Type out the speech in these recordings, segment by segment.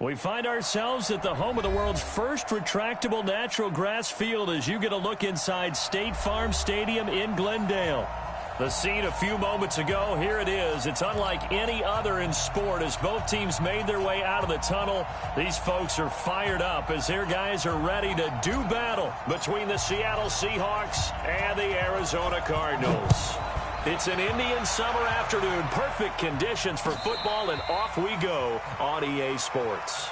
We find ourselves at the home of the world's first retractable natural grass field as you get a look inside State Farm Stadium in Glendale. The scene a few moments ago, here it is. It's unlike any other in sport as both teams made their way out of the tunnel. These folks are fired up as their guys are ready to do battle between the Seattle Seahawks and the Arizona Cardinals. It's an Indian summer afternoon. Perfect conditions for football, and off we go on EA Sports.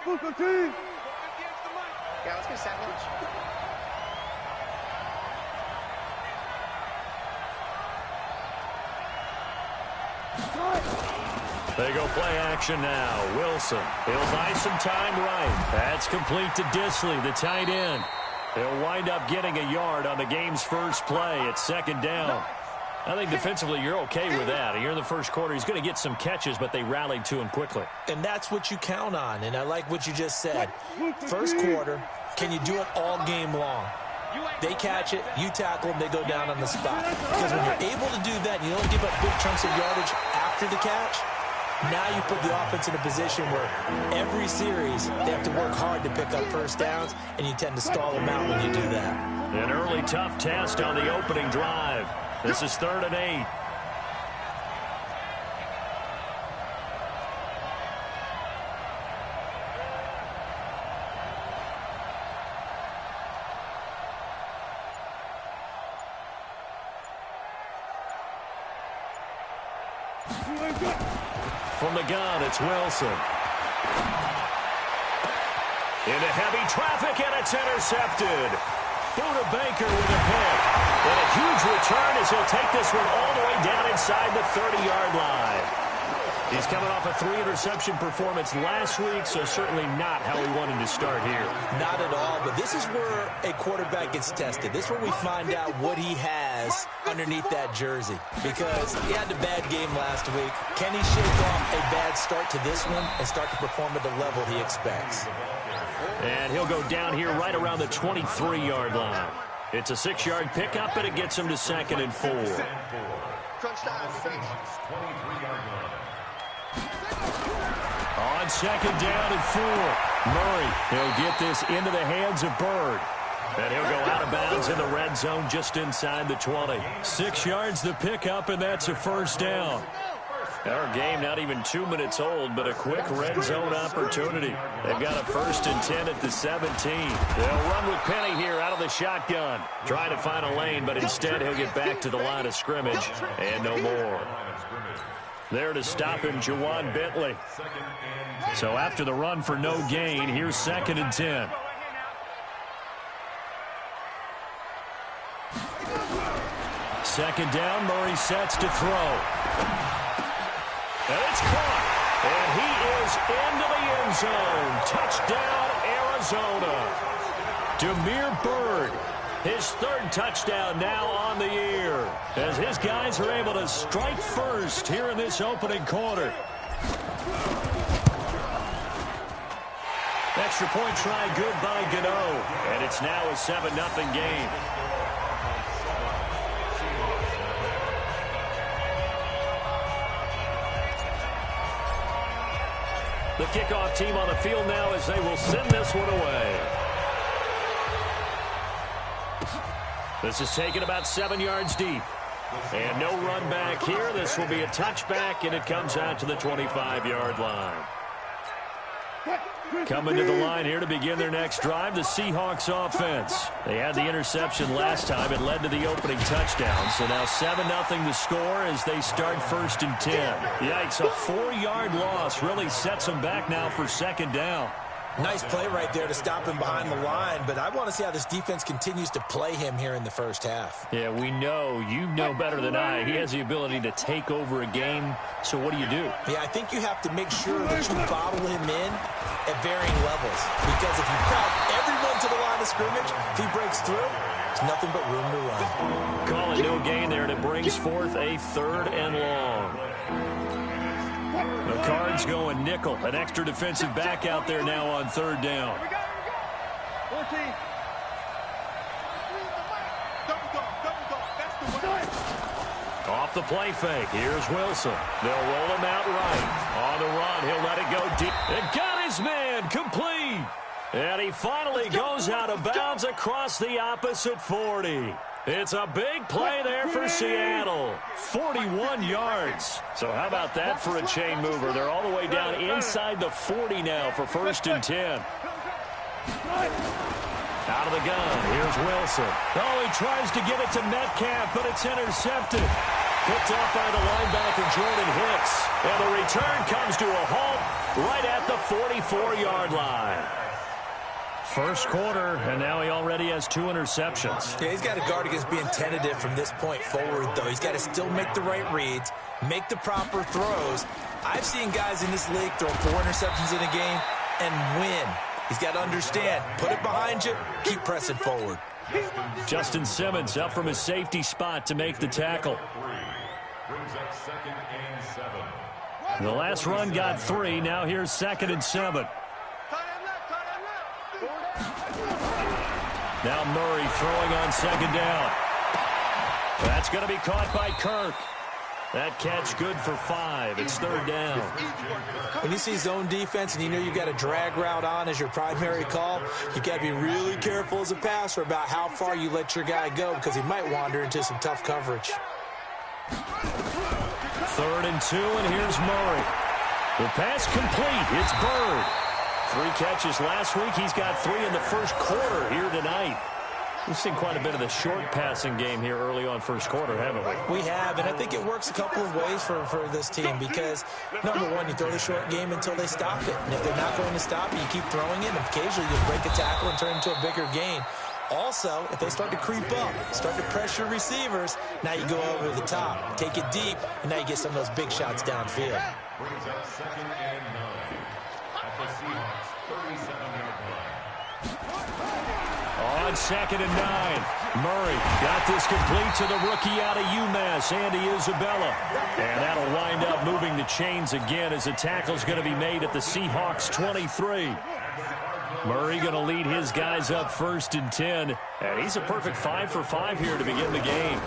Yeah, let's get a sandwich. They go play action now. Wilson. He'll buy some time right. That's complete to Disley, the tight end. He'll wind up getting a yard on the game's first play. It's second down. I think defensively you're okay with that. Here in the first quarter, he's going to get some catches, but they rallied to him quickly. And that's what you count on, and I like what you just said. First quarter, can you do it all game long? They catch it, you tackle them, they go down on the spot. Because when you're able to do that and you don't give up big chunks of yardage after the catch, now you put the offense in a position where every series they have to work hard to pick up first downs, and you tend to stall them out when you do that. An early tough test on the opening drive. This is 3rd and 8. From the gun, it's Wilson. Into heavy traffic, and it's intercepted. Buda Baker with a pick. And a huge return as he'll take this one all the way down inside the 30-yard line. He's coming off a 3-interception performance last week, so certainly not how we wanted to start here. Not at all, but this is where a quarterback gets tested. This is where we find out what he has underneath that jersey. Because he had a bad game last week. Can he shake off a bad start to this one and start to perform at the level he expects? And he'll go down here right around the 23-yard line. It's a 6-yard pickup, and it gets him to 2nd and 4. On 2nd down and 4. Murray, he'll get this into the hands of Bird. And he'll go out of bounds in the red zone just inside the 20. 6 yards the pickup, and that's a first down. Our game not even 2 minutes old, but a quick red zone opportunity. They've got a 1st and 10 at the 17. They'll run with Penny here out of the shotgun. Trying to find a lane, but instead he'll get back to the line of scrimmage. And no more. There to stop him, Juwan Bentley. So after the run for no gain, here's 2nd and 10. Second down, Murray sets to throw. And it's caught. And he is into the end zone. Touchdown, Arizona. Damiere Byrd, his 3rd touchdown now on the year, as his guys are able to strike first here in this opening quarter. Extra point try good by Gano. And it's now a 7-0 game. The kickoff team on the field now as they will send this one away. This is taken about 7 yards deep. And no run back here. This will be a touchback, and it comes out to the 25-yard line. Coming to the line here to begin their next drive, the Seahawks offense. They had the interception last time. It led to the opening touchdown. So now 7-0 the score as they start 1st and 10. Yikes, a 4-yard loss really sets them back now for 2nd down. Nice play right there to stop him behind the line, but I want to see how this defense continues to play him here in the first half. Yeah, we know. You know better than I. He has the ability to take over a game, so what do you do? Yeah, I think you have to make sure that you bottle him in at varying levels, because if you crowd everyone to the line of scrimmage, if he breaks through, there's nothing but room to run. Call it no gain there, and it brings forth a 3rd and long. The Cards going nickel. An extra defensive back out there now on 3rd down. off the play fake. Here's Wilson. They'll roll him out right. On the run, he'll let it go deep. And got his man complete. And he finally goes out of bounds across the opposite 40. It's a big play there for Seattle. 41 yards. So how about that for a chain mover? They're all the way down inside the 40 now for 1st and 10. Out of the gun, here's Wilson. Oh, he tries to get it to Metcalf, but it's intercepted. Picked up by the linebacker, Jordan Hicks. And the return comes to a halt right at the 44-yard line. First quarter, and now he already has 2 interceptions. Yeah, he's got to guard against being tentative from this point forward, though. He's got to still make the right reads, make the proper throws. I've seen guys in this league throw 4 interceptions in a game and win. He's got to understand, put it behind you, keep pressing forward. Justin Simmons up from his safety spot to make the tackle. The last run got 3. Now here's 2nd and 7. Now Murray throwing on 2nd down. That's going to be caught by Kirk. That catch good for 5. It's 3rd down. When you see zone defense and you know you've got a drag route on as your primary call, you've got to be really careful as a passer about how far you let your guy go because he might wander into some tough coverage. 3rd and 2, and here's Murray. The pass complete. It's Bird. 3 catches last week. He's got 3 in the first quarter here tonight. We've seen quite a bit of the short passing game here early on first quarter, haven't we? We have, and I think it works a couple of ways for this team because, number one, you throw the short game until they stop it. And if they're not going to stop it, you keep throwing it, and occasionally you break a tackle and turn it into a bigger gain. Also, if they start to creep up, start to pressure receivers, now you go over the top, take it deep, and now you get some of those big shots downfield. Brings up 2nd and 9 at the Seahawks 37-yard line. On 2nd and 9, Murray got this complete to the rookie out of UMass, Andy Isabella. And that'll wind up moving the chains again as the tackle's going to be made at the Seahawks 23. Murray going to lead his guys up 1st and 10. And he's a perfect 5 for 5 here to begin the game.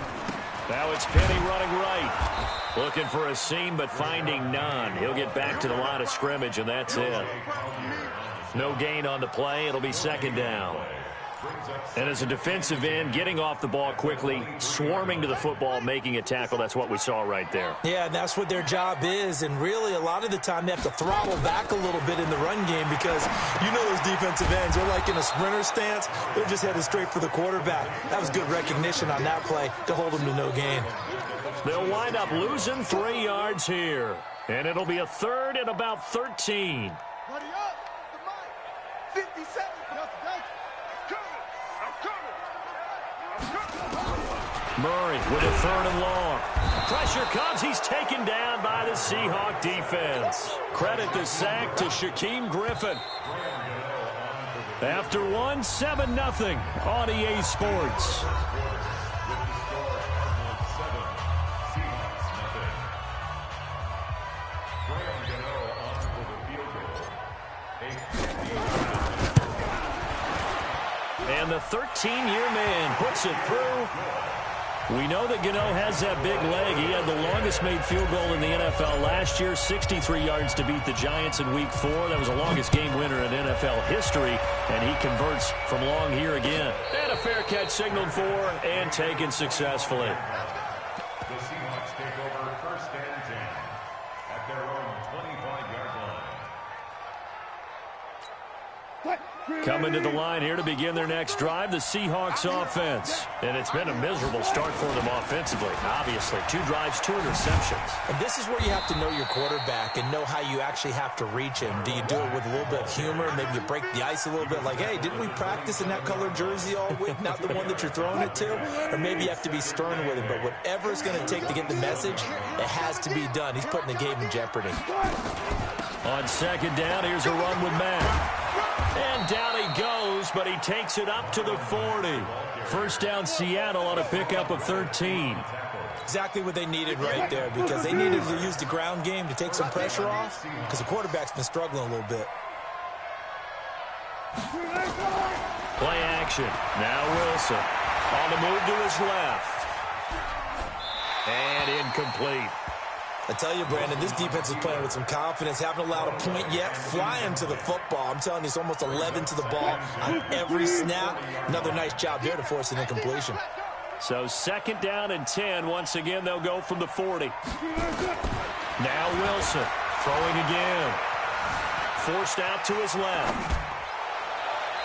Now it's Penny running right. Looking for a seam, but finding none. He'll get back to the line of scrimmage, and that's it. No gain on the play. It'll be 2nd down. And as a defensive end, getting off the ball quickly, swarming to the football, making a tackle, that's what we saw right there. Yeah, and that's what their job is. And really, a lot of the time, they have to throttle back a little bit in the run game because you know those defensive ends, they're like in a sprinter stance. They're just headed straight for the quarterback. That was good recognition on that play to hold them to no gain. They'll wind up losing 3 yards here. And it'll be a 3rd and about 13. Buddy up. 57. Murray with a 3rd and long. Pressure comes. He's taken down by the Seahawk defense. Credit the sack to Shaquem Griffin. After 1, 7-0 on EA Sports. And the 13-year man puts it through. We know that Gano has that big leg. He had the longest made field goal in the NFL last year, 63 yards to beat the Giants in Week 4. That was the longest game winner in NFL history, and he converts from long here again. And a fair catch signaled for and taken successfully. The Seahawks take over 1st and 10 at their own 25-yard line. Coming to the line here to begin their next drive, the Seahawks offense. And it's been a miserable start for them offensively. Obviously, 2 drives, 2 interceptions. And this is where you have to know your quarterback and know how you actually have to reach him. Do you do it with a little bit of humor? Maybe you break the ice a little bit like, hey, didn't we practice in that colored jersey all week? Not the one that you're throwing it to? Or maybe you have to be stern with him. But whatever it's going to take to get the message, it has to be done. He's putting the game in jeopardy. On 2nd down, here's a run with Matt. And down he goes, but he takes it up to the 40. 1st down Seattle on a pickup of 13. Exactly what they needed right there because they needed to use the ground game to take some pressure off because the quarterback's been struggling a little bit. Play action. Now Wilson on the move to his left. And incomplete. I tell you, Brandon, this defense is playing with some confidence. Haven't allowed a point yet. Flying to the football. I'm telling you, it's almost 11 to the ball on every snap. Another nice job there to force an incompletion. So 2nd down and 10. Once again, they'll go from the 40. Now Wilson throwing again. Forced out to his left.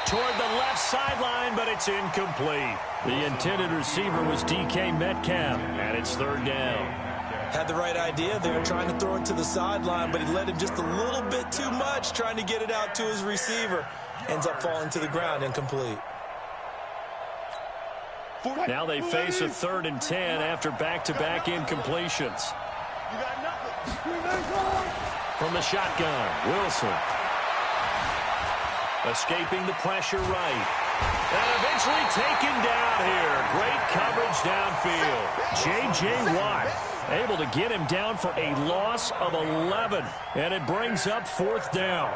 Toward the left sideline, but it's incomplete. The intended receiver was DK Metcalf, and it's 3rd down. Had the right idea there, trying to throw it to the sideline, but he let him just a little bit too much, trying to get it out to his receiver. Ends up falling to the ground, incomplete. Now they face a 3rd and 10 after back-to-back incompletions. From the shotgun, Wilson. Escaping the pressure right. And eventually taken down here. Great coverage downfield. J.J. Watt able to get him down for a loss of 11. And it brings up 4th down.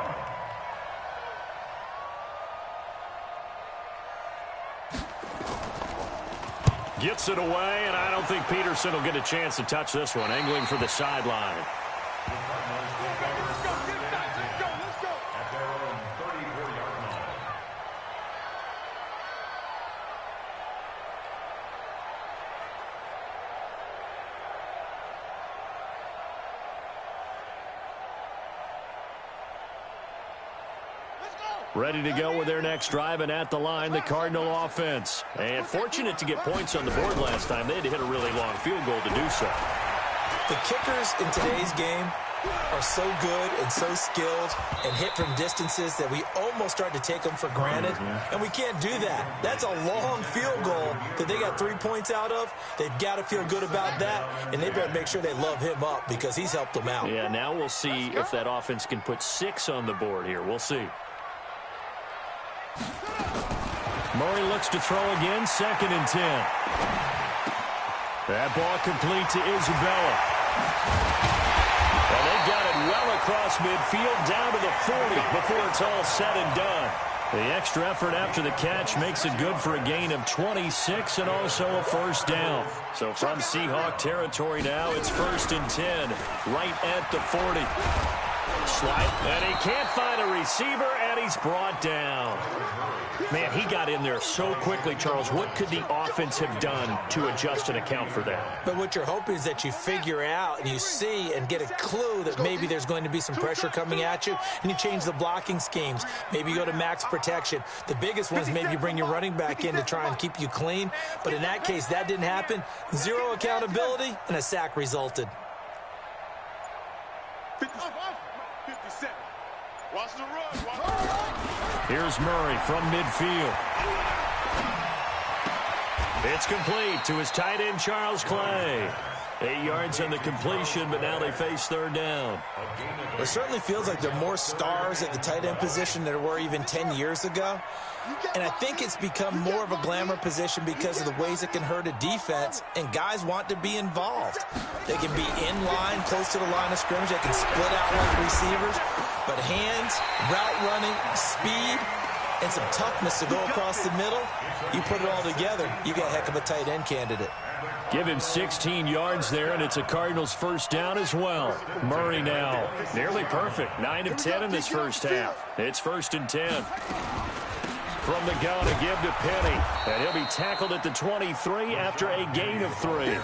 Gets it away, and I don't think Peterson will get a chance to touch this one. Angling for the sideline. Ready to go with their next drive, and at the line, the Cardinal offense. And fortunate to get points on the board last time. They had to hit a really long field goal to do so. The kickers in today's game are so good and so skilled and hit from distances that we almost start to take them for granted, and we can't do that. That's a long field goal that they got 3 points out of. They've got to feel good about that, and they better make sure they love him up because he's helped them out. Yeah, now we'll see if that offense can put 6 on the board here. We'll see. Murray looks to throw again, 2nd and 10. That ball complete to Isabella. And they've got it well across midfield, down to the 40 before it's all said and done. The extra effort after the catch makes it good for a gain of 26 and also a 1st down. So from Seahawk territory now, it's 1st and 10, right at the 40. Slide, and he can't find a receiver, and he's brought down. Man, he got in there so quickly, Charles. What could the offense have done to adjust and account for that? But what you're hoping is that you figure out and you see and get a clue that maybe there's going to be some pressure coming at you, and you change the blocking schemes. Maybe you go to max protection. The biggest one is maybe you bring your running back in to try and keep you clean. But in that case, that didn't happen. 0 accountability, and a sack resulted. 57. Watch the run. Here's Murray from midfield. It's complete to his tight end, Charles Clay. 8 yards on the completion, but now they face 3rd down. It certainly feels like there are more stars at the tight end position than there were even 10 years ago. And I think it's become more of a glamour position because of the ways it can hurt a defense, and guys want to be involved. They can be in line, close to the line of scrimmage. They can split out like receivers. But hands, route running, speed, and some toughness to go across the middle, you put it all together, you got a heck of a tight end candidate. Give him 16 yards there, and it's a Cardinals 1st down as well. Murray now nearly perfect. 9 of 10 in this first half. It's 1st and 10. From the gun to give to Penny, and he'll be tackled at the 23 after a gain of 3.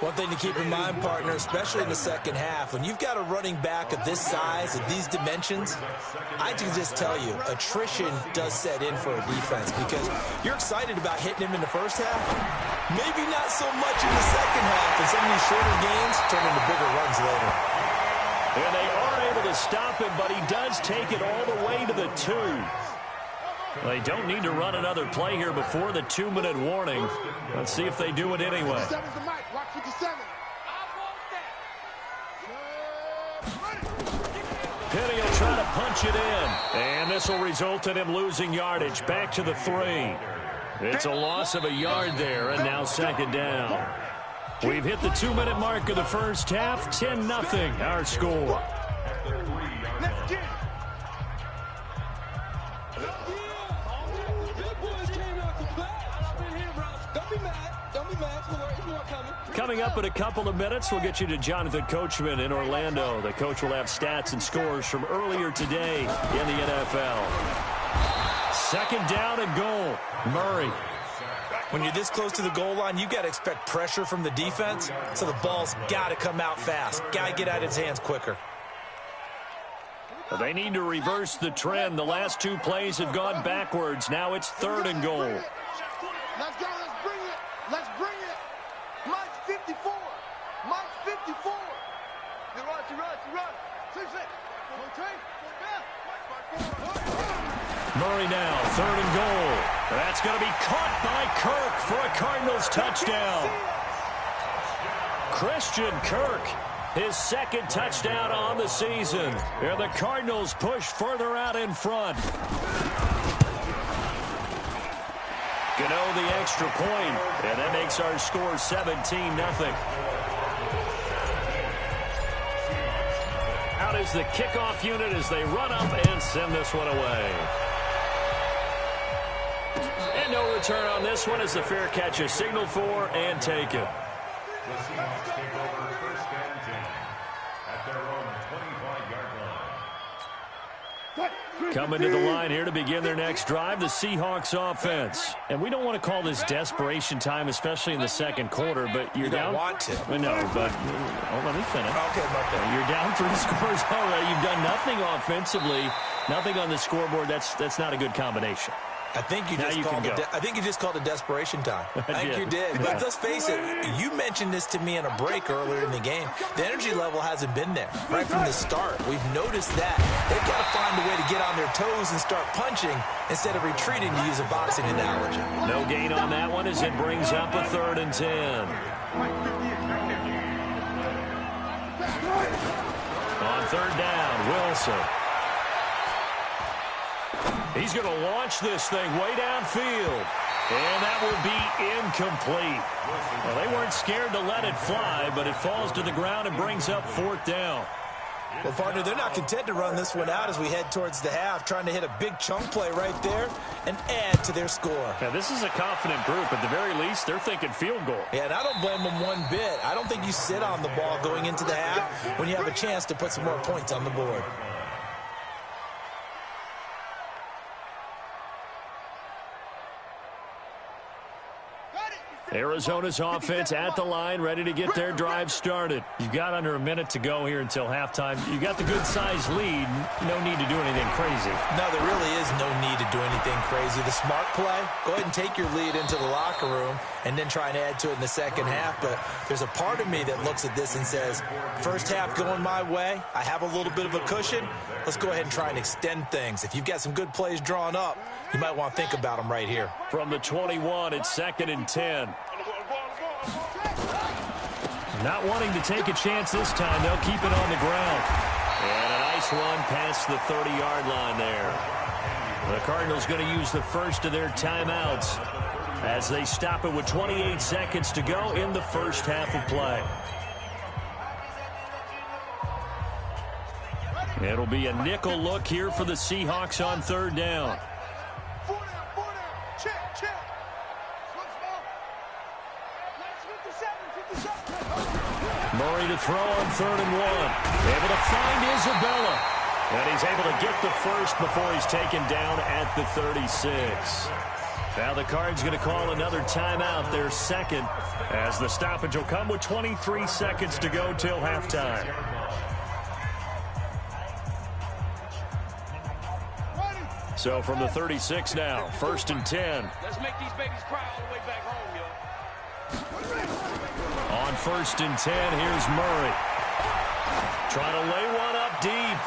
One thing to keep in mind, partner, especially in the second half, when you've got a running back of this size, of these dimensions, I can just tell you, attrition does set in for a defense because you're excited about hitting him in the first half, maybe not so much in the second half, and some of these shorter gains turn into bigger runs later. And they are able to stop him, but he does take it all the way to the 2. They don't need to run another play here before the 2-minute warning. Let's see if they do it anyway. Penny will try to punch it in. And this will result in him losing yardage. Back to the 3. It's a loss of a yard there, and now 2nd down. We've hit the 2-minute mark of the first half. 10-0 our score. Coming up in a couple of minutes, we'll get you to Jonathan Coachman in Orlando. The coach will have stats and scores from earlier today in the NFL. Second down and goal. Murray. When you're this close to the goal line, you got to expect pressure from the defense, so the ball's got to come out fast. Got to get out of his hands quicker. They need to reverse the trend. The last two plays have gone backwards. Now it's third and goal. Let's go. Let's bring it. Let's bring it. Mike's 54. Mike's 54. You run. 6. Murray now, third and goal. That's going to be caught by Kirk for a Cardinals touchdown. Christian Kirk, his second touchdown on the season. And the Cardinals push further out in front. Gano the extra point, and that makes our score 17-0. Out is the kickoff unit as they run up and send this one away. And no return on this one as the fair catch is signaled for and taken. The Seahawks take over first and 10 at their own 25-yard line. Coming to the line here to begin their next drive, the Seahawks offense. And we don't want to call this desperation time, especially in the second quarter, but you're down. You don't want to. No, but let me finish. Okay, Mark. You're down 3 scores already. You've done nothing offensively, nothing on the scoreboard. That's not a good combination. I think you just called it desperation time. I think you did. But let's face it, you mentioned this to me in a break earlier in the game. The energy level hasn't been there right from the start. We've noticed that. They've got to find a way to get on their toes and start punching instead of retreating, to use a boxing analogy. No gain on that one as it brings up a 3rd and 10. On 3rd down, Wilson. He's going to launch this thing way downfield. And that will be incomplete. Well, they weren't scared to let it fly, but it falls to the ground and brings up 4th down. Well, partner, they're not content to run this one out as we head towards the half, trying to hit a big chunk play right there and add to their score. Yeah, this is a confident group. At the very least, they're thinking field goal. Yeah, and I don't blame them one bit. I don't think you sit on the ball going into the half when you have a chance to put some more points on the board. Arizona's offense at the line, ready to get their drive started. You've got under a minute to go here until halftime. You got the good-sized lead. No need to do anything crazy. No, there really is no need to do anything crazy. The smart play, go ahead and take your lead into the locker room and then try and add to it in the second half. But there's a part of me that looks at this and says, first half going my way, I have a little bit of a cushion. Let's go ahead and try and extend things. If you've got some good plays drawn up, you might want to think about them right here. From the 21, it's 2nd and 10. Not wanting to take a chance this time, they'll keep it on the ground. And a nice run past the 30-yard line there. The Cardinals going to use the first of their timeouts as they stop it with 28 seconds to go in the first half of play. It'll be a nickel look here for the Seahawks on 3rd down. Murray to throw on 3rd and 1. Able to find Isabella. And he's able to get the first before he's taken down at the 36. Now the Cards going to call another timeout, their second, as the stoppage will come with 23 seconds to go till halftime. So from the 36 now, 1st and 10. Let's make these babies cry all the way back home, yo. On 1st and 10, here's Murray. Trying to lay one up deep.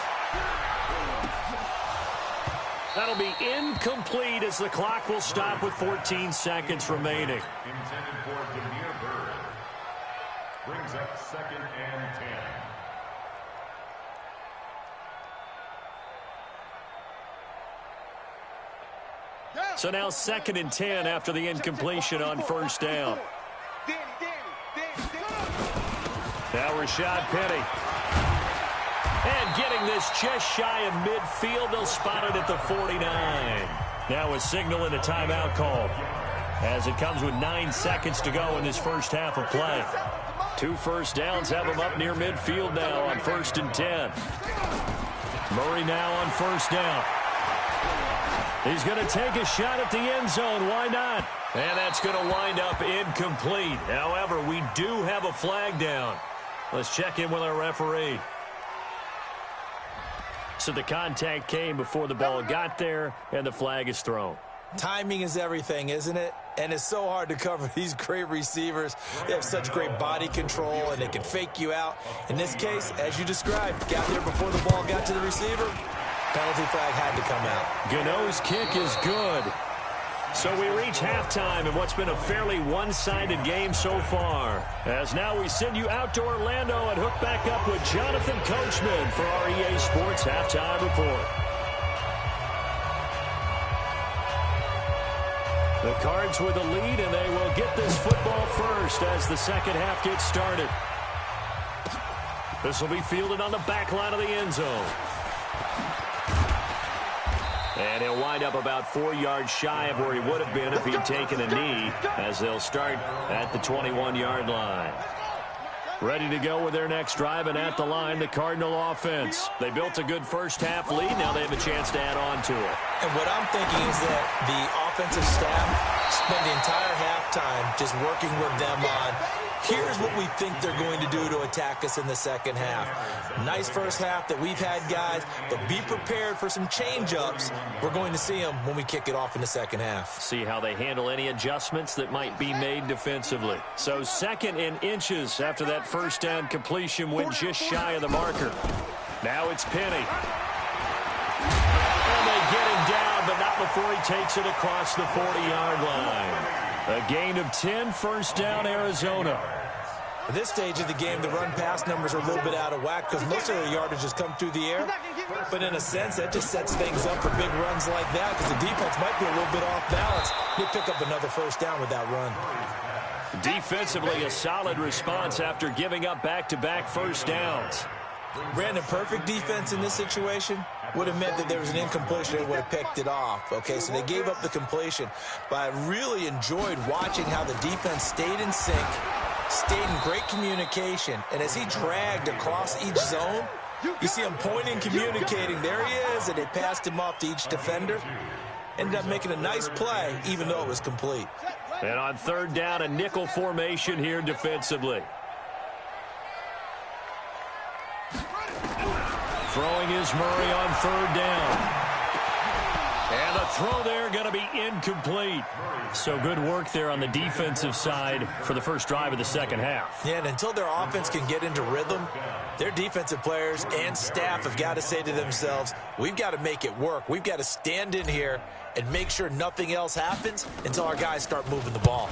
That'll be incomplete as the clock will stop with 14 seconds remaining. Intended for Demir Bird. Brings up 2nd and 10. So now 2nd and 10 after the incompletion on 1st down. Now Rashad Penny. And getting this just shy of midfield, they'll spot it at the 49. Now a signal and a timeout call as it comes with 9 seconds to go in this first half of play. 2 first downs have him up near midfield now on 1st and 10. Murray now on 1st down. He's going to take a shot at the end zone. Why not? And that's going to wind up incomplete. However, we do have a flag down. Let's check in with our referee. So the contact came before the ball got there, and the flag is thrown. Timing is everything, isn't it? And it's so hard to cover these great receivers. They have such great body control, and they can fake you out. In this case, as you described, got there before the ball got to the receiver. Penalty flag had to come out. Gano's kick is good. So we reach halftime in what's been a fairly one-sided game so far. As now we send you out to Orlando and hook back up with Jonathan Coachman for our EA Sports Halftime Report. The Cards with the lead, and they will get this football first as the second half gets started. This will be fielded on the back line of the end zone. And he'll wind up about 4 yards shy of where he would have been if he'd taken a knee, as they'll start at the 21-yard line. Ready to go with their next drive, and at the line, the Cardinal offense. They built a good first half lead. Now they have a chance to add on to it. And what I'm thinking is that the offensive staff spent the entire halftime just working with them on, here's what we think they're going to do to attack us in the second half. Nice first half that we've had, guys, but be prepared for some change-ups. We're going to see them when we kick it off in the second half. See how they handle any adjustments that might be made defensively. So 2nd and inches after that first down completion went just shy of the marker. Now it's Penny. And they get him down, but not before he takes it across the 40-yard line. A gain of 10, first down, Arizona. At this stage of the game, the run-pass numbers are a little bit out of whack because most of their yardage has come through the air. But in a sense, that just sets things up for big runs like that because the defense might be a little bit off balance. They pick up another first down with that run. Defensively, a solid response after giving up back-to-back first downs. Brandon, perfect defense in this situation would have meant that there was an incompletion. They would have picked it off. Okay, so they gave up the completion. But I really enjoyed watching how the defense stayed in sync, stayed in great communication. And as he dragged across each zone, you see him pointing, communicating. There he is, and they passed him off to each defender. Ended up making a nice play, even though it was complete. And on 3rd down, a nickel formation here defensively. Throwing is Murray on 3rd down. And the throw there going to be incomplete. So good work there on the defensive side for the first drive of the second half. Yeah, and until their offense can get into rhythm, their defensive players and staff have got to say to themselves, we've got to make it work. We've got to stand in here and make sure nothing else happens until our guys start moving the ball.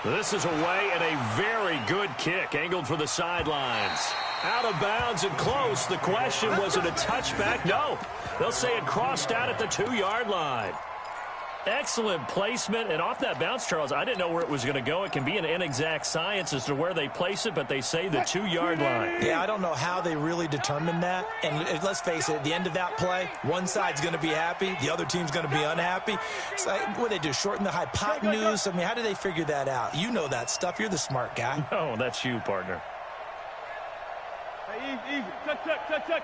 This is away, and a very good kick angled for the sidelines. Out of bounds and close. The question, was it a touchback? No. They'll say it crossed out at the 2-yard line. Excellent placement, and off that bounce, Charles, I didn't know where it was going to go. It can be an inexact science as to where they place it, but they say the 2-yard line. Yeah, I don't know how they really determined that. And let's face it, at the end of that play, one side's going to be happy, the other team's going to be unhappy. So what do they do, shorten the hypotenuse? I mean, how do they figure that out? You know that stuff. You're the smart guy. No, that's you, partner. Easy. Touch.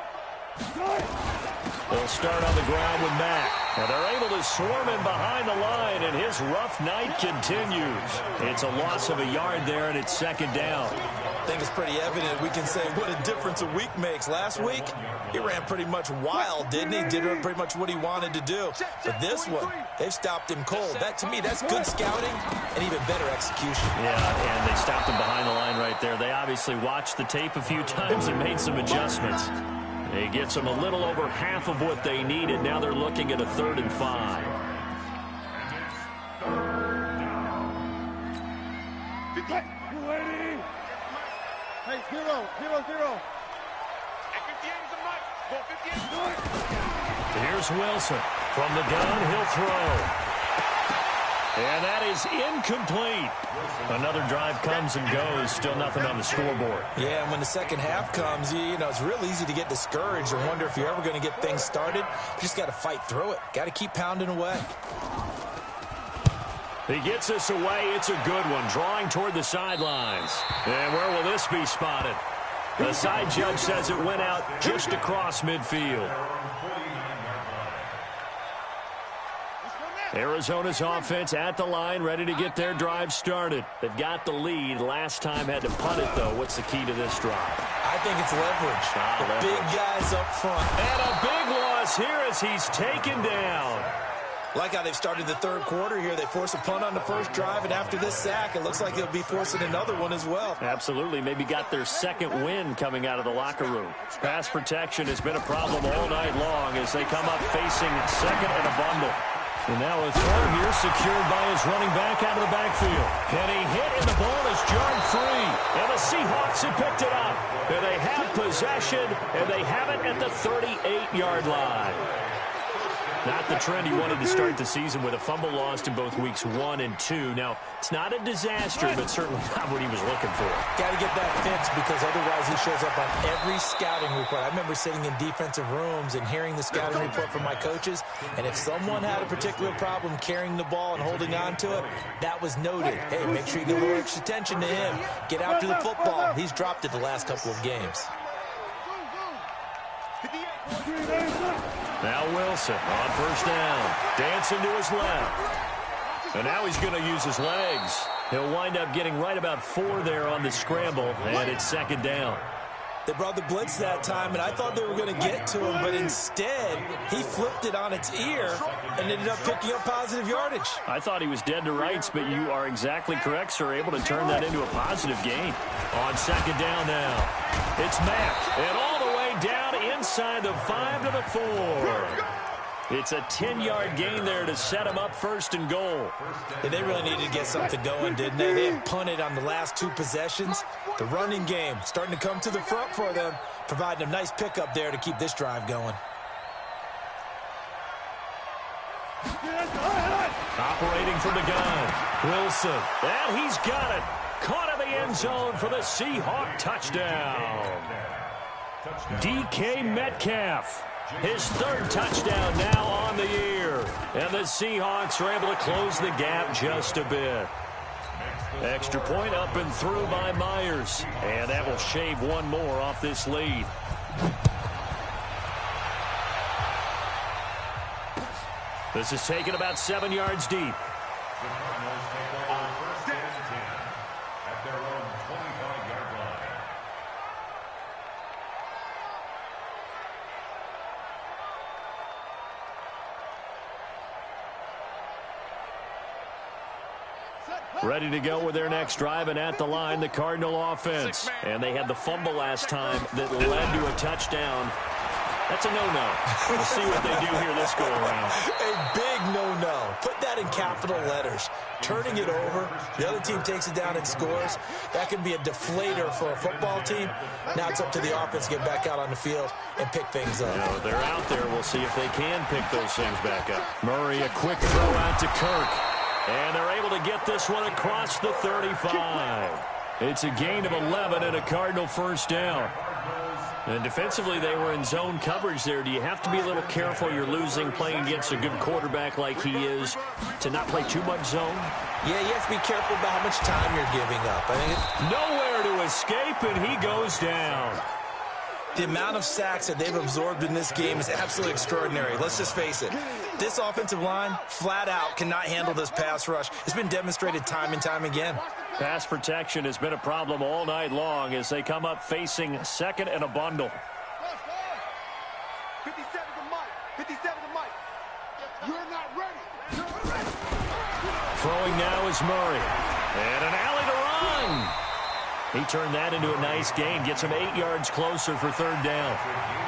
They'll start on the ground with Mack. And they're able to swarm him behind the line, and his rough night continues. It's a loss of a yard there, and it's 2nd down. I think it's pretty evident. We can say what a difference a week makes. Last week, he ran pretty much wild, didn't he? Did pretty much what he wanted to do. But this one, they've stopped him cold. That, to me, that's good scouting and even better execution. Yeah, and they stopped him behind the line right there. They obviously watched the tape a few times and made some adjustments. He gets them a little over half of what they needed. Now they're looking at a 3rd and 5. Hey, 0. Here's Wilson. From the gun, he'll throw. And that is incomplete. Another drive comes and goes. Still nothing on the scoreboard. Yeah, and when the second half comes, you know, it's real easy to get discouraged and wonder if you're ever going to get things started. You just got to fight through it. Got to keep pounding away. He gets this away. It's a good one, drawing toward the sidelines. And where will this be spotted? The side judge says it went out just across midfield. Arizona's offense at the line, ready to get their drive started. They've got the lead. Last time had to punt it, though. What's the key to this drive? I think it's leverage. The big guys up front. And a big loss here as he's taken down. Like how they've started the third quarter here. They force a punt on the first drive, and after this sack, it looks like they'll be forcing another one as well. Absolutely. Maybe got their second win coming out of the locker room. Pass protection has been a problem all night long as they come up facing second and a bundle. And now a throw here secured by his running back out of the backfield. And he hit, and the ball is jarred free. And the Seahawks have picked it up. And they have possession, and they have it at the 38-yard line. Not the trend he wanted to start the season with a fumble lost in both weeks 1 and 2. Now, it's not a disaster, but certainly not what he was looking for. Got to get that fixed because otherwise he shows up on every scouting report. I remember sitting in defensive rooms and hearing the scouting report from my coaches, and if someone had a particular problem carrying the ball and holding on to it, that was noted. Hey, make sure you give a little extra attention to him. Get after the football. He's dropped it the last couple of games. Now Wilson on first down. Dancing to his left. And now he's going to use his legs. He'll wind up getting right about 4 there on the scramble, and it's second down. They brought the blitz that time, and I thought they were going to get to him, but instead he flipped it on its ear and ended up picking up positive yardage. I thought he was dead to rights, but you are exactly correct, sir. Able to turn that into a positive gain. On second down now, it's Mack, and all the way down inside the 5 to the 4. It's a 10-yard gain there to set him up first and goal. And they really needed to get something going, didn't they? They had punted on the last 2 possessions. The running game starting to come to the front for them, providing a nice pickup there to keep this drive going. Operating from the gun, Wilson. And he's got it. Caught in the end zone for the Seahawk touchdown. DK Metcalf. His 3rd touchdown now on the year. And the Seahawks are able to close the gap just a bit. Extra point up and through by Myers. And that will shave one more off this lead. This is taken about 7 yards deep. The Cardinals take over first and 10 at their own 25-yard line. Ready to go with their next drive, and at the line, the Cardinal offense. And they had the fumble last time that led to a touchdown. That's a no-no. We'll see what they do here this go-around. A big no-no. Put that in capital letters. Turning it over, the other team takes it down and scores. That can be a deflator for a football team. Now it's up to the offense to get back out on the field and pick things up. You know, they're out there. We'll see if they can pick those things back up. Murray, a quick throw out to Kirk. And they're able to get this one across the 35. It's a gain of 11 and a Cardinal first down. And defensively, they were in zone coverage there. Do you have to be a little careful? You're losing playing against a good quarterback like he is to not play too much zone? Yeah, you have to be careful about how much time you're giving up. I think nowhere to escape, and he goes down. The amount of sacks that they've absorbed in this game is absolutely extraordinary. Let's just face it. This offensive line, flat out, cannot handle this pass rush. It's been demonstrated time and time again. Pass protection has been a problem all night long as they come up facing second and a bundle. 57 to Mike. 57 to Mike. You're not ready. You're ready. Throwing now is Murray. And an alley to run. He turned that into a nice gain. Gets him 8 yards closer for third down.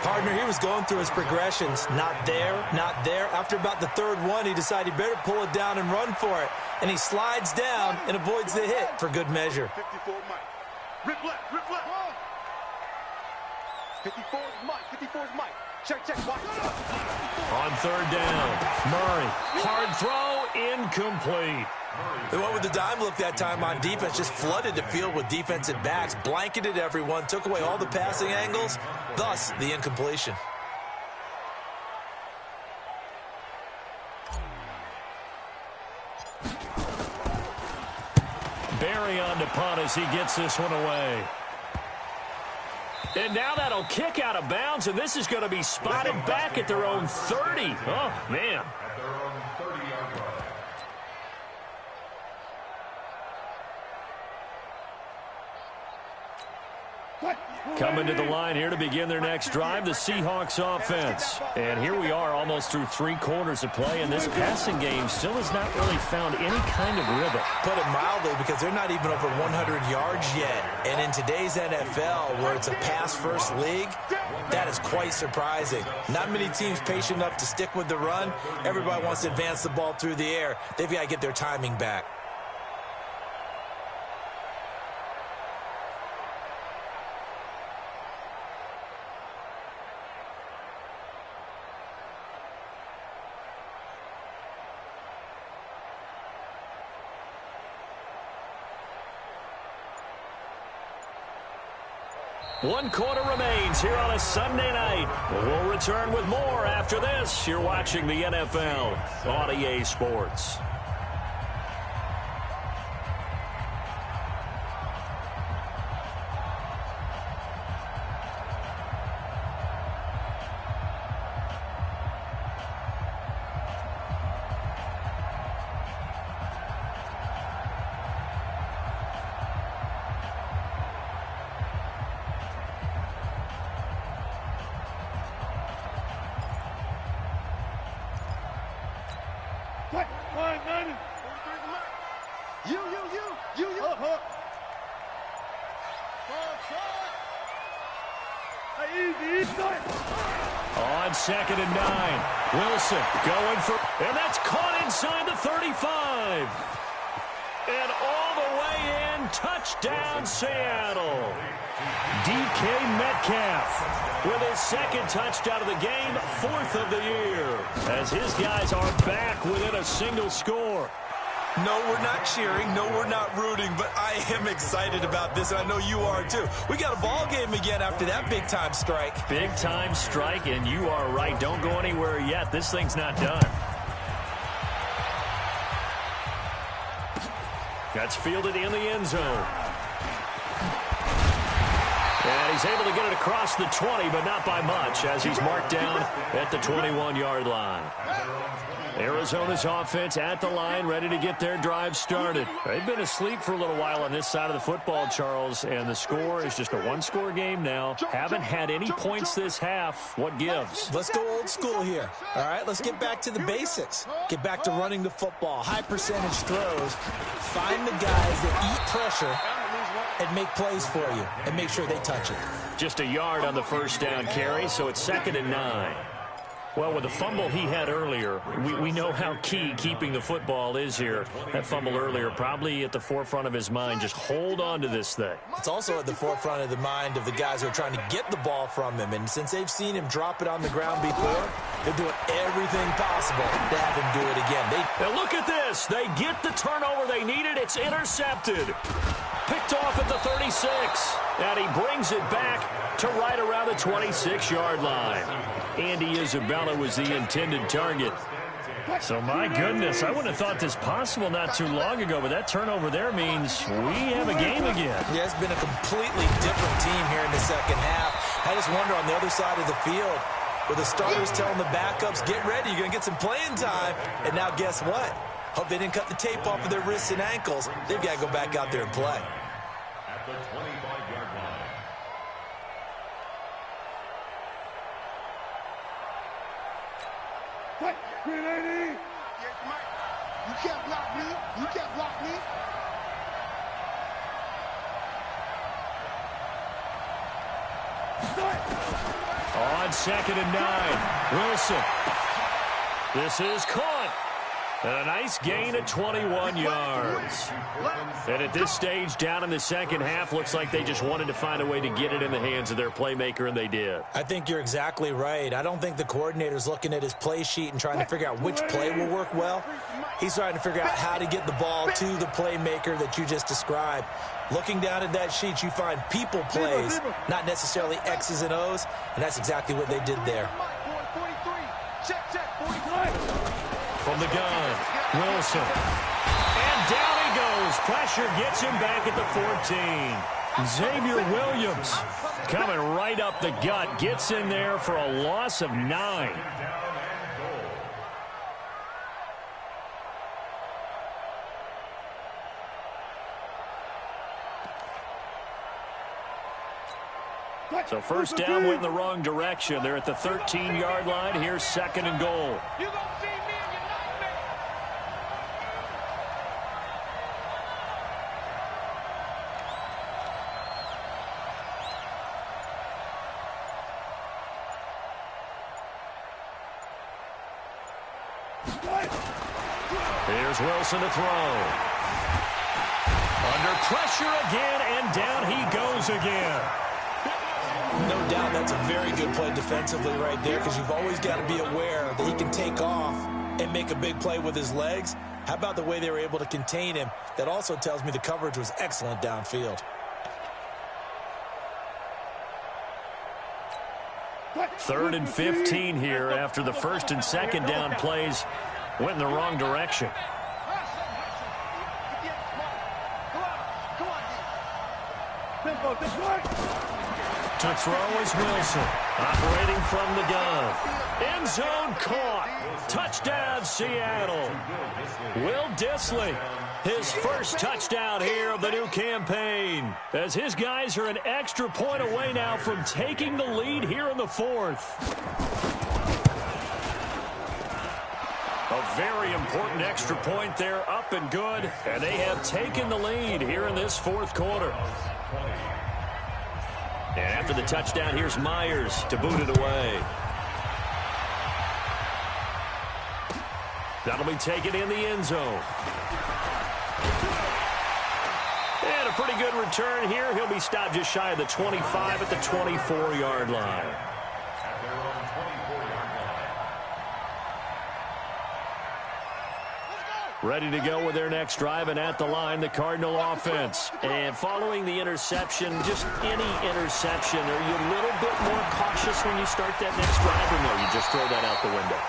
Partner, he was going through his progressions. Not there, not there. After about the third one, he decided he better pull it down and run for it. And he slides down and avoids the hit for good measure. 54 Mike. Rip left, rip left. 54 is Mike, 54 is Mike. Check, check, Mike. On third down, Murray. Hard throw, incomplete. They went with the dime look that time on defense, just flooded the field with defensive backs, blanketed everyone, took away all the passing angles, thus the incompletion. Berry on to punt as he gets this one away. And now that'll kick out of bounds, and this is going to be spotted back at their own 30. Oh, man. At their own 30-yard line. Coming to the line here to begin their next drive, the Seahawks offense. And here we are almost through 3 quarters of play, and this passing game still has not really found any kind of rhythm. Put it mildly, because they're not even over 100 yards yet. And in today's NFL, where it's a pass-first league, that is quite surprising. Not many teams patient enough to stick with the run. Everybody wants to advance the ball through the air. They've got to get their timing back. One quarter remains here on a Sunday night. We'll return with more after this. You're watching the NFL on EA Sports. On 2nd and 9, Wilson going for, and that's caught inside the 35. And all the way in, touchdown Seattle. DK Metcalf with his 2nd touchdown of the game, 4th of the year, as his guys are back within a single score. No, we're not cheering. No, we're not rooting, but I am excited about this, and I know you are too. We got a ball game again after that big-time strike. Big-time strike, and you are right. Don't go anywhere yet. This thing's not done. That's fielded in the end zone. And he's able to get it across the 20, but not by much, as he's marked down at the 21-yard line. Arizona's offense at the line, ready to get their drive started. They've been asleep for a little while on this side of the football, Charles, and the score is just a one-score game now. Haven't had any points this half. What gives? Let's go old school here. All right, let's get back to the basics. Get back to running the football, high percentage throws. Find the guys that eat pressure and make plays for you and make sure they touch it. Just a yard on the first down carry, so it's 2nd and 9. Well, with the fumble he had earlier, we know how key keeping the football is here. That fumble earlier probably at the forefront of his mind. Just hold on to this thing. It's also at the forefront of the mind of the guys who are trying to get the ball from him. And since they've seen him drop it on the ground before, they're doing everything possible to have him do it again. Now look at this. They get the turnover they needed. It's intercepted. Picked off at the 36. And he brings it back to right around the 26-yard line. Andy Isabella was the intended target. So, my goodness, I wouldn't have thought this possible not too long ago, but that turnover there means we have a game again. Yeah, it's been a completely different team here in the second half. I just wonder on the other side of the field, where the starters telling the backups, get ready, you're going to get some playing time. And now guess what? Hope they didn't cut the tape off of their wrists and ankles. They've got to go back out there and play. At the 25-yard line. You can't block me. You can't block me. On 2nd and 9, Wilson. This is caught. And a nice gain of 21 yards. And at this stage, down in the second half, looks like they just wanted to find a way to get it in the hands of their playmaker, and they did. I think you're exactly right. I don't think the coordinator's looking at his play sheet and trying to figure out which play will work well. He's trying to figure out how to get the ball to the playmaker that you just described. Looking down at that sheet, you find people plays, not necessarily X's and O's, and that's exactly what they did there. From the gun, Wilson. And down he goes. Pressure gets him back at the 14. Xavier Williams coming right up the gut. Gets in there for a loss of 9. So first down went in the wrong direction. They're at the 13-yard line. Here's 2nd and goal. Here's Wilson to throw. Under pressure again, and down he goes again. No doubt that's a very good play defensively right there, because you've always got to be aware that he can take off and make a big play with his legs. How about the way they were able to contain him? That also tells me the coverage was excellent downfield. 3rd and 15 here after the 1st and 2nd down plays went in the wrong direction. To throw is Wilson, operating from the gun. End zone caught. Touchdown, Seattle. Will Dissly, his first touchdown here of the new campaign, as his guys are an extra point away now from taking the lead here in the 4th. A very important extra point there, up and good, and they have taken the lead here in this 4th quarter. And after the touchdown, here's Myers to boot it away. That'll be taken in the end zone. And a pretty good return here. He'll be stopped just shy of the 25 at the 24-yard line. Ready to go with their next drive, and at the line, the Cardinal offense. And following the interception, just any interception, are you a little bit more cautious when you start that next drive, or no, you just throw that out the window?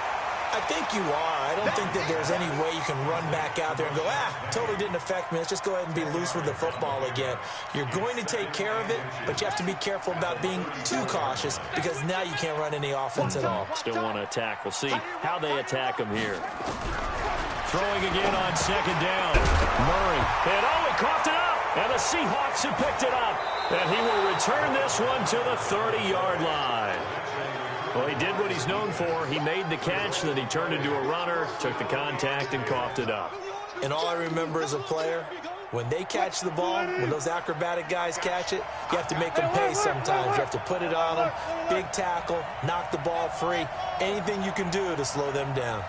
I think you are. I don't think that there's any way you can run back out there and go, totally didn't affect me. Let's just go ahead and be loose with the football again. You're going to take care of it, but you have to be careful about being too cautious, because now you can't run any offense at all. Still want to attack. We'll see how they attack them here. Throwing again on 2nd down. Murray. And he coughed it up. And the Seahawks have picked it up. And he will return this one to the 30-yard line. Well, he did what he's known for. He made the catch, then he turned into a runner, took the contact, and coughed it up. And all I remember as a player, when they catch the ball, when those acrobatic guys catch it, you have to make them pay sometimes. You have to put it on them, big tackle, knock the ball free, anything you can do to slow them down.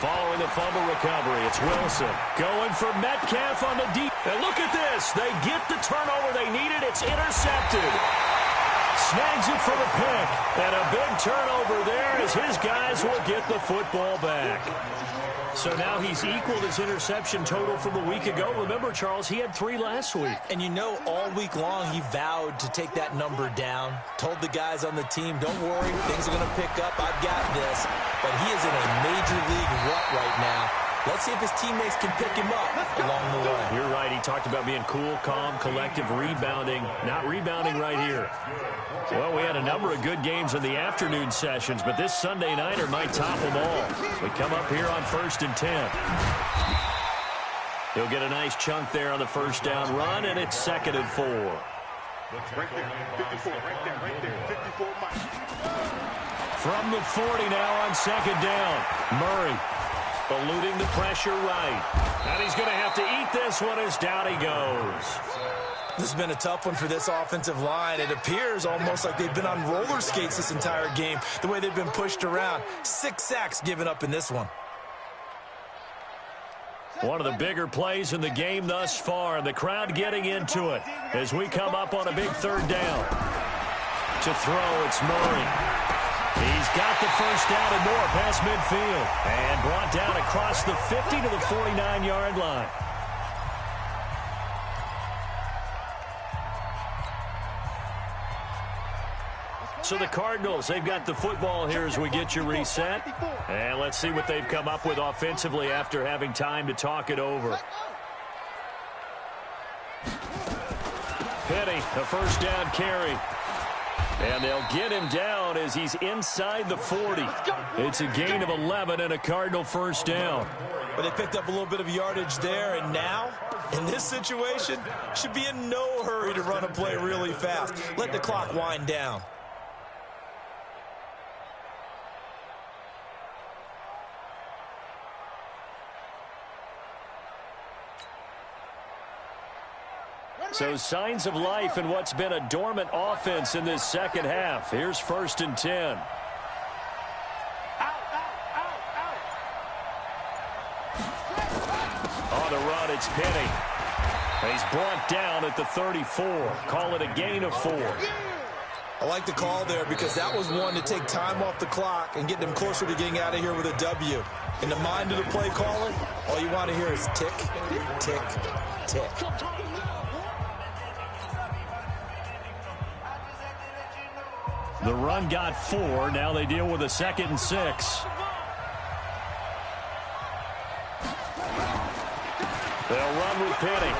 Following the fumble recovery, it's Wilson going for Metcalf on the deep. And look at this. They get the turnover they needed. It's intercepted. Snags it for the pick. And a big turnover there as his guys will get the football back. So now he's equaled his interception total from a week ago. Remember, Charles, he had 3 last week. And you know, all week long he vowed to take that number down. Told the guys on the team, don't worry, things are going to pick up. I've got this. But he is in a major league rut right now. Let's see if his teammates can pick him up along the way. You're right. He talked about being cool, calm, collective, rebounding. Not rebounding right here. Well, we had a number of good games in the afternoon sessions, but this Sunday nighter might top them all. We come up here on 1st and 10. He'll get a nice chunk there on the first down run, and it's 2nd and 4. Right there, 54, right there, 54 miles. From the 40 now on 2nd down. Murray eluding the pressure right. And he's going to have to eat this one as down he goes. This has been a tough one for this offensive line. It appears almost like they've been on roller skates this entire game, the way they've been pushed around. 6 sacks given up in this one. One of the bigger plays in the game thus far. The crowd getting into it as we come up on a big 3rd down. To throw, it's Murray. He's got the first down and more past midfield. And brought down across the 50 to the 49-yard line. So the Cardinals, they've got the football here as we get you reset. And let's see what they've come up with offensively after having time to talk it over. Penny, a first down carry. And they'll get him down as he's inside the 40. It's a gain of 11 and a Cardinal first down. But they picked up a little bit of yardage there, and now, in this situation, should be in no hurry to run a play really fast. Let the clock wind down. So signs of life in what's been a dormant offense in this second half. Here's 1st and 10. On the run, it's Penny. He's brought down at the 34. Call it a gain of 4. I like the call there because that was one to take time off the clock and get them closer to getting out of here with a W. In the mind of the play caller, all you want to hear is tick, tick, tick. The run got 4. Now they deal with a 2nd and 6. They'll run with Penny.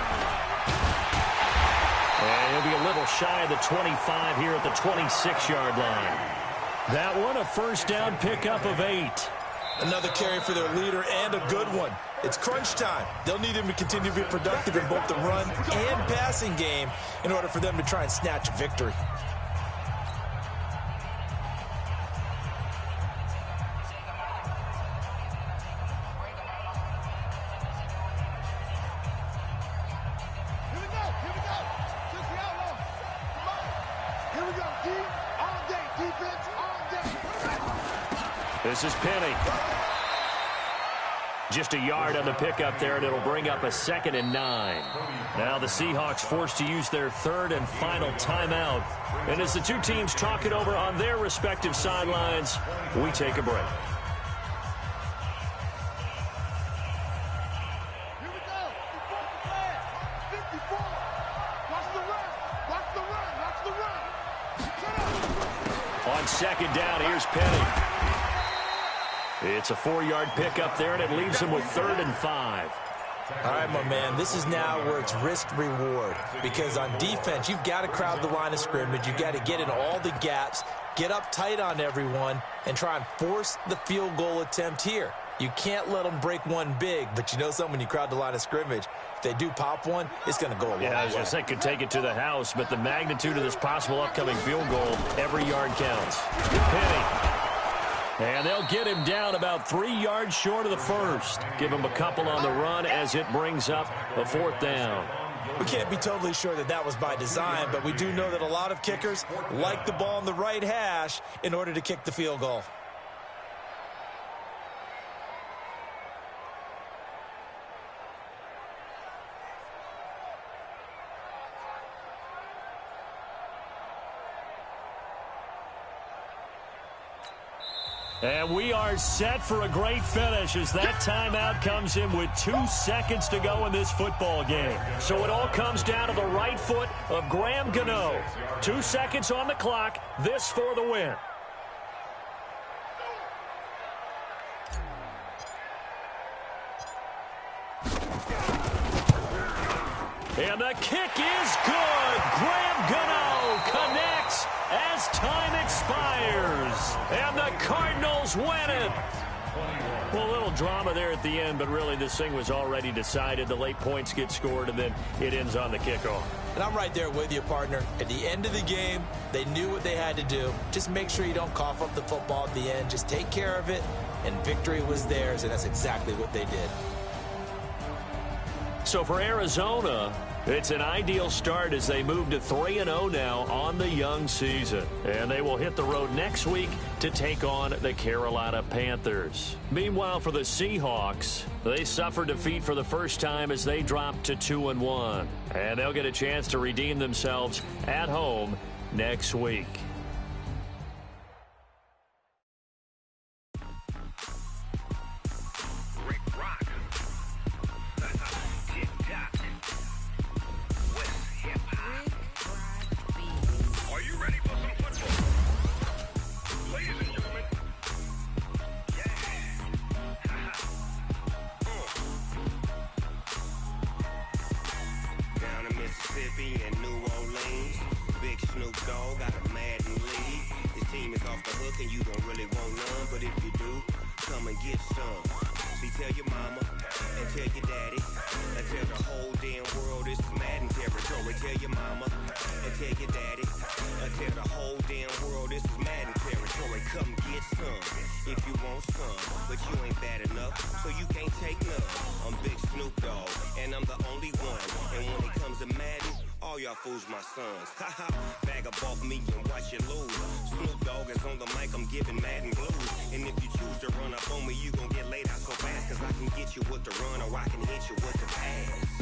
And he'll be a little shy of the 25 here at the 26-yard line. That one, a first down pickup of 8. Another carry for their leader and a good one. It's crunch time. They'll need him to continue to be productive in both the run and passing game in order for them to try and snatch a victory. This is Penny. Just a yard on the pickup there, and it'll bring up a 2nd and 9. Now the Seahawks forced to use their 3rd and final timeout. And as the two teams talk it over on their respective sidelines, we take a break. Here we go. Watch the play. 54. Watch the run. Watch the run. Watch the run. Shut up. On 2nd down, here's Penny. It's a 4-yard pickup there, and it leaves him with 3rd and 5. All right, my man, this is now where it's risk-reward. Because on defense, you've got to crowd the line of scrimmage. You've got to get in all the gaps, get up tight on everyone, and try and force the field goal attempt here. You can't let them break one big, but you know something, when you crowd the line of scrimmage, if they do pop one, it's going to go a long way. Yeah, I was going to say, could take it to the house, but the magnitude of this possible upcoming field goal, every yard counts. Penny. And they'll get him down about 3 yards short of the 1st. Give him a couple on the run as it brings up a 4th down. We can't be totally sure that that was by design, but we do know that a lot of kickers like the ball on the right hash in order to kick the field goal. And we are set for a great finish as that timeout comes in with 2 seconds to go in this football game. So it all comes down to the right foot of Graham Gano. 2 seconds on the clock. This for the win. And the kick is good. Graham Gano connects as time expires. And the Cardinals win it. Well, a little drama there at the end, but really this thing was already decided. The late points get scored, and then it ends on the kickoff. And I'm right there with you, partner. At the end of the game, they knew what they had to do. Just make sure you don't cough up the football at the end. Just take care of it, and victory was theirs, and that's exactly what they did. So for Arizona, it's an ideal start as they move to 3-0 now on the young season. And they will hit the road next week to take on the Carolina Panthers. Meanwhile, for the Seahawks, they suffered defeat for the first time as they dropped to 2-1. And they'll get a chance to redeem themselves at home next week. really want none, but if you do, come and get some. See, tell your mama and tell your daddy and tell the whole damn world this is Madden territory. Tell your mama and tell your daddy and tell the whole damn world this is Madden territory. Come get some if you want some, but you ain't bad enough, so you can't take none. I'm Big Snoop Dogg, and I'm the only one. And when it comes to Madden, all y'all fools my sons. Haha, bag up off me and watch you lose. Snoop Dogg is on the mic, I'm giving Madden blues. And if you choose to run up on me, you gon' get laid out so fast. Cause I can get you with the run or I can hit you with the pass.